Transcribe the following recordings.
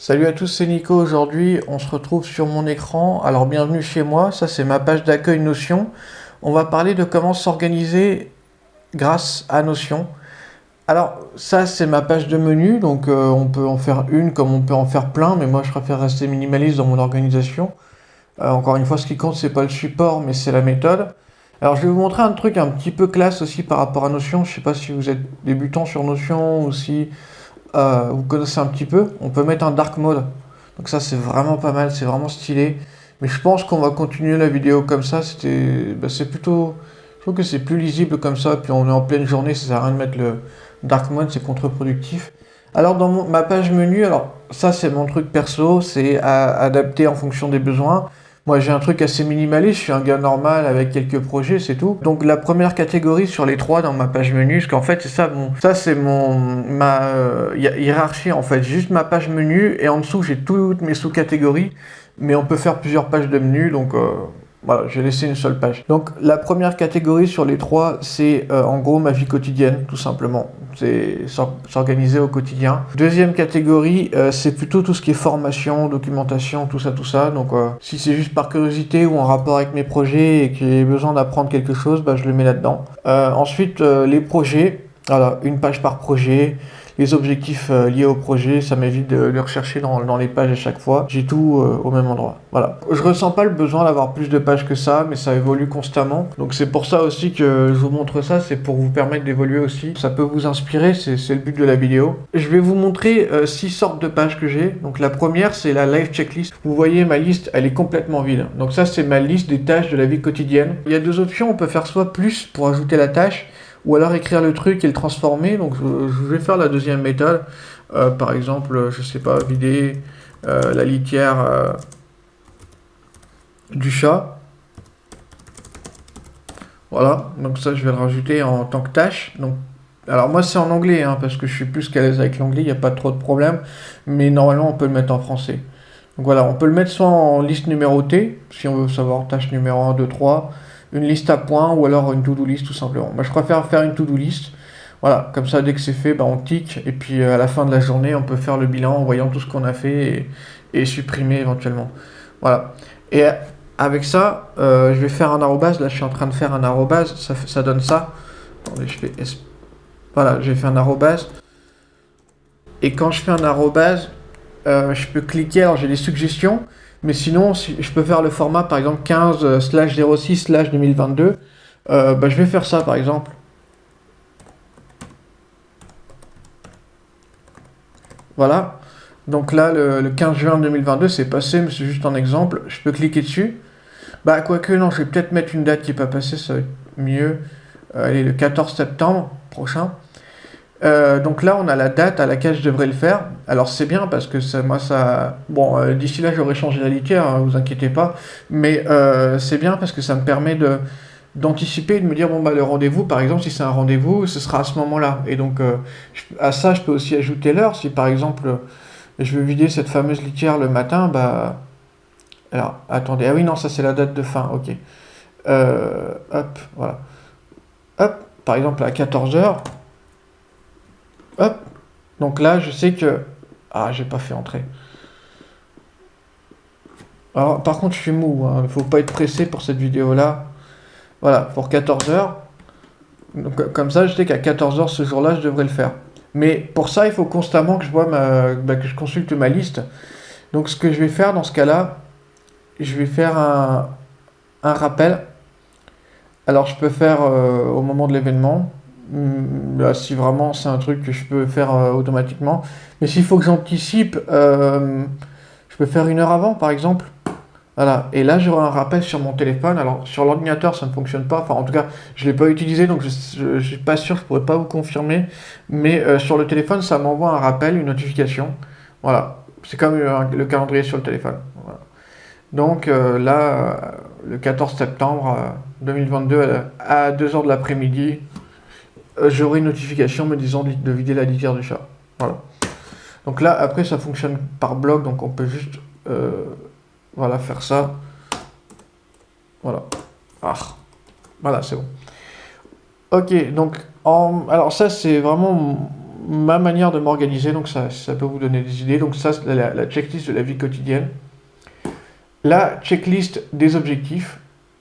Salut à tous, c'est Nico. Aujourd'hui, on se retrouve sur mon écran. Alors, bienvenue chez moi. Ça, c'est ma page d'accueil Notion. On va parler de comment s'organiser grâce à Notion. Alors, ça, c'est ma page de menu. Donc, on peut en faire une comme on peut en faire plein. Mais moi, je préfère rester minimaliste dans mon organisation. Encore une fois, ce qui compte, c'est pas le support, mais c'est la méthode. Alors, je vais vous montrer un truc un petit peu classe aussi par rapport à Notion. Je sais pas si vous êtes débutant sur Notion ou si vous connaissez un petit peu. On peut mettre un dark mode. Donc ça, c'est vraiment pas mal, c'est vraiment stylé. Mais je pense qu'on va continuer la vidéo comme ça. C'est plutôt, je trouve que c'est plus lisible comme ça. Puis on est en pleine journée, ça sert à rien de mettre le dark mode, c'est contre-productif. Alors dans ma page menu, alors ça c'est mon truc perso, c'est adapté en fonction des besoins. Moi j'ai un truc assez minimaliste, je suis un gars normal avec quelques projets, c'est tout. Donc la première catégorie sur les trois dans ma page menu, parce qu'en fait c'est ça, ça c'est ma hiérarchie en fait, juste ma page menu et en dessous j'ai toutes mes sous-catégories, mais on peut faire plusieurs pages de menu, donc voilà, j'ai laissé une seule page. Donc la première catégorie sur les trois, c'est en gros ma vie quotidienne, tout simplement. C'est s'organiser au quotidien. Deuxième catégorie, c'est plutôt tout ce qui est formation, documentation, tout ça. Donc si c'est juste par curiosité ou en rapport avec mes projets et que j'ai besoin d'apprendre quelque chose, bah, je le mets là-dedans. Ensuite, les projets. Voilà, une page par projet. Les objectifs liés au projet, ça m'évite de les rechercher dans les pages à chaque fois. J'ai tout au même endroit. Voilà. Je ressens pas le besoin d'avoir plus de pages que ça, mais ça évolue constamment. Donc c'est pour ça aussi que je vous montre ça, c'est pour vous permettre d'évoluer aussi. Ça peut vous inspirer, c'est le but de la vidéo. Je vais vous montrer 6 sortes de pages que j'ai. Donc la première, c'est la life checklist. Vous voyez, ma liste, elle est complètement vide. Donc ça, c'est ma liste des tâches de la vie quotidienne. Il y a deux options, on peut faire soit plus pour ajouter la tâche, ou alors écrire le truc et le transformer. Donc je vais faire la deuxième méthode. Par exemple, je sais pas, vider la litière du chat. Voilà, donc ça je vais le rajouter en tant que tâche. Donc, alors moi c'est en anglais, hein, parce que je suis plus qu'à l'aise avec l'anglais, il n'y a pas trop de problème. Mais normalement on peut le mettre en français. Donc voilà, on peut le mettre soit en liste numérotée, si on veut savoir tâche numéro 1, 2, 3, une liste à points ou alors une to-do list tout simplement. Moi je préfère faire une to-do list. Voilà, comme ça dès que c'est fait, bah, on tic et puis à la fin de la journée on peut faire le bilan en voyant tout ce qu'on a fait et supprimer éventuellement. Voilà. Et avec ça, je vais faire un arrobase. Là je suis en train de faire un arrobase, ça donne ça. Attendez, je fais voilà, j'ai fait un arrobase. Et quand je fais un arrobase, je peux cliquer, alors j'ai des suggestions. Mais sinon, je peux faire le format, par exemple, 15/06/2022. Bah, je vais faire ça, par exemple. Voilà. Donc là, le 15 juin 2022, c'est passé, mais c'est juste un exemple. Je peux cliquer dessus. Bah, quoique, non, je vais peut-être mettre une date qui n'est pas passée, ça va être mieux. Allez, le 14 septembre prochain. Donc là, on a la date à laquelle je devrais le faire. Alors c'est bien parce que bon, d'ici là, j'aurai changé la litière, hein, vous inquiétez pas. Mais c'est bien parce que ça me permet d'anticiper et de me dire, bon, bah, le rendez-vous, par exemple, si c'est un rendez-vous, ce sera à ce moment-là. Et donc, à ça, je peux aussi ajouter l'heure. Si par exemple, je veux vider cette fameuse litière le matin, bah... Alors, attendez. Ah oui, non, ça c'est la date de fin, ok. Hop, voilà. Hop, par exemple, à 14 heures. Hop, donc là je sais que... Ah, j'ai pas fait entrer. Alors par contre je suis mou, hein. Il faut pas être pressé pour cette vidéo là. Voilà, pour 14 heures. Donc comme ça je sais qu'à 14 heures ce jour-là je devrais le faire. Mais pour ça il faut constamment que je vois que je consulte ma liste. Donc ce que je vais faire dans ce cas-là, je vais faire un rappel. Alors je peux faire au moment de l'événement. Là, si vraiment c'est un truc que je peux faire automatiquement. Mais s'il faut que j'anticipe, je peux faire 1 heure avant par exemple. Voilà, et là j'aurai un rappel sur mon téléphone. Alors sur l'ordinateur ça ne fonctionne pas, enfin en tout cas je ne l'ai pas utilisé donc je ne suis pas sûr, je ne pourrais pas vous confirmer. Mais sur le téléphone ça m'envoie un rappel, une notification. Voilà, c'est comme le calendrier sur le téléphone. Voilà. Donc là, le 14 septembre 2022 à 2h de l'après-midi, j'aurai une notification me disant de vider la litière du chat. Voilà. Donc là, après, ça fonctionne par bloc, donc on peut juste voilà, faire ça. Voilà. Ah. Voilà, c'est bon. Ok, donc, alors ça, c'est vraiment ma manière de m'organiser, donc ça peut vous donner des idées. Donc ça, c'est la checklist de la vie quotidienne. La checklist des objectifs,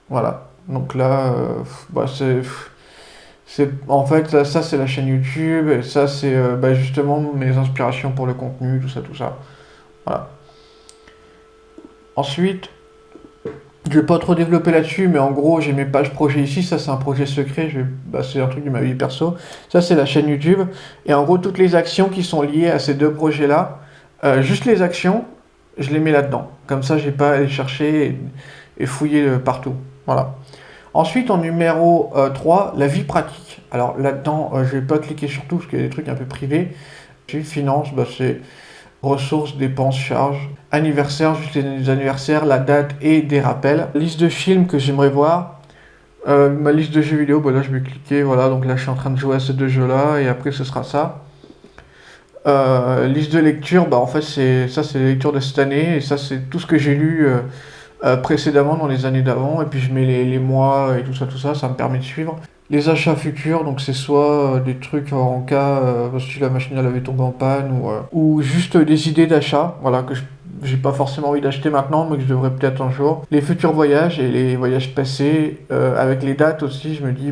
voilà. Donc là, en fait, ça c'est la chaîne YouTube, et ça c'est justement mes inspirations pour le contenu, tout ça. Voilà. Ensuite, je vais pas trop développer là-dessus, mais en gros, j'ai mes pages projets ici. Ça, c'est un projet secret. C'est un truc de ma vie perso. Ça, c'est la chaîne YouTube. Et en gros, toutes les actions qui sont liées à ces deux projets-là, juste les actions, je les mets là-dedans. Comme ça, j'ai pas à aller chercher et fouiller partout. Voilà. Ensuite, en numéro 3, la vie pratique. Alors là-dedans, je vais pas cliquer sur tout parce qu'il y a des trucs un peu privés. J'ai finance, c'est ressources, dépenses, charges, anniversaire, juste les anniversaires, la date et des rappels. Liste de films que j'aimerais voir. Ma liste de jeux vidéo, là je vais cliquer, voilà, donc là je suis en train de jouer à ces deux jeux-là et après ce sera ça. Liste de lecture, en fait c'est les lectures de cette année et ça c'est tout ce que j'ai lu précédemment dans les années d'avant et puis je mets les mois et tout ça me permet de suivre. Les achats futurs, donc c'est soit des trucs en cas si la machine elle avait tombé en panne ou juste des idées d'achat, voilà, que j'ai pas forcément envie d'acheter maintenant, mais que je devrais peut-être un jour. Les futurs voyages et les voyages passés, avec les dates aussi, je me dis,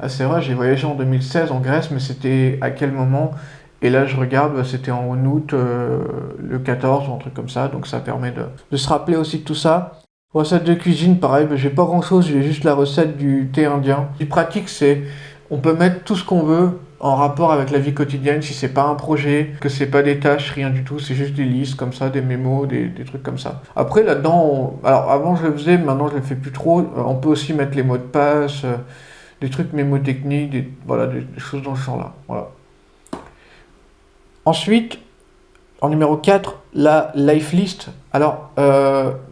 c'est vrai, j'ai voyagé en 2016 en Grèce, mais c'était à quel moment? Et là, je regarde, c'était en août, le 14 ou un truc comme ça, donc ça permet de se rappeler aussi de tout ça. Recette de cuisine, pareil, j'ai pas grand chose, j'ai juste la recette du thé indien. Ce qui est pratique, c'est on peut mettre tout ce qu'on veut en rapport avec la vie quotidienne, si c'est pas un projet, que c'est pas des tâches, rien du tout, c'est juste des listes comme ça, des mémos, des trucs comme ça. Après là-dedans, alors avant je le faisais, maintenant je le fais plus trop, on peut aussi mettre les mots de passe, des trucs mémotechniques, des choses dans ce genre-là. Voilà. Ensuite, en numéro 4, la life list. Alors,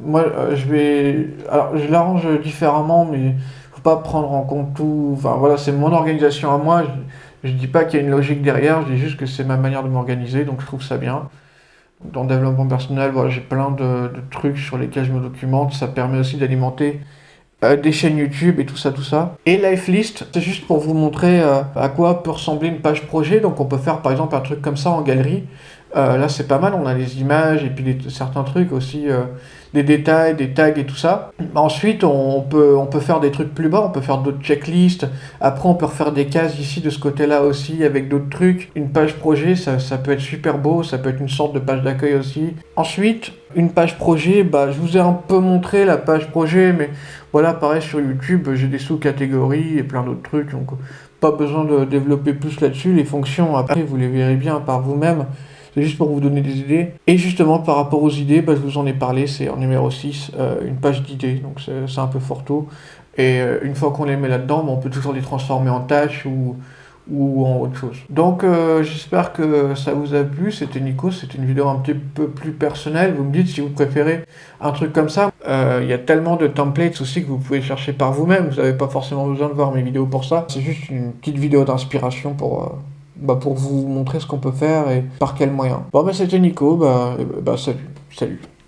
moi, je l'arrange différemment, mais faut pas prendre en compte tout. Enfin, voilà, c'est mon organisation à moi. Je dis pas qu'il y a une logique derrière, je dis juste que c'est ma manière de m'organiser, donc je trouve ça bien. Dans le développement personnel, voilà, j'ai plein de trucs sur lesquels je me documente. Ça permet aussi d'alimenter des chaînes YouTube et tout ça. Et Life List, c'est juste pour vous montrer à quoi peut ressembler une page projet. Donc on peut faire par exemple un truc comme ça en galerie. Là c'est pas mal, on a les images et puis certains trucs aussi, des détails, des tags et tout ça. Ensuite on peut faire des trucs plus bas, on peut faire d'autres checklists. Après on peut refaire des cases ici de ce côté-là aussi avec d'autres trucs. Une page projet, ça peut être super beau, ça peut être une sorte de page d'accueil aussi. Ensuite, une page projet, je vous ai un peu montré la page projet, mais voilà, pareil sur YouTube, j'ai des sous-catégories et plein d'autres trucs, donc pas besoin de développer plus là-dessus. Les fonctions, après, vous les verrez bien par vous-même. C'est juste pour vous donner des idées. Et justement, par rapport aux idées, je vous en ai parlé, c'est en numéro 6, une page d'idées. Donc c'est un peu fort tôt. Et une fois qu'on les met là-dedans, on peut toujours les transformer en tâches ou en autre chose. Donc j'espère que ça vous a plu. C'était Nico, c'était une vidéo un petit peu plus personnelle. Vous me dites si vous préférez un truc comme ça. Il y a tellement de templates aussi que vous pouvez chercher par vous-même. Vous n'avez pas forcément besoin de voir mes vidéos pour ça. C'est juste une petite vidéo d'inspiration pour vous montrer ce qu'on peut faire et par quel moyen. Bon, c'était Nico, salut.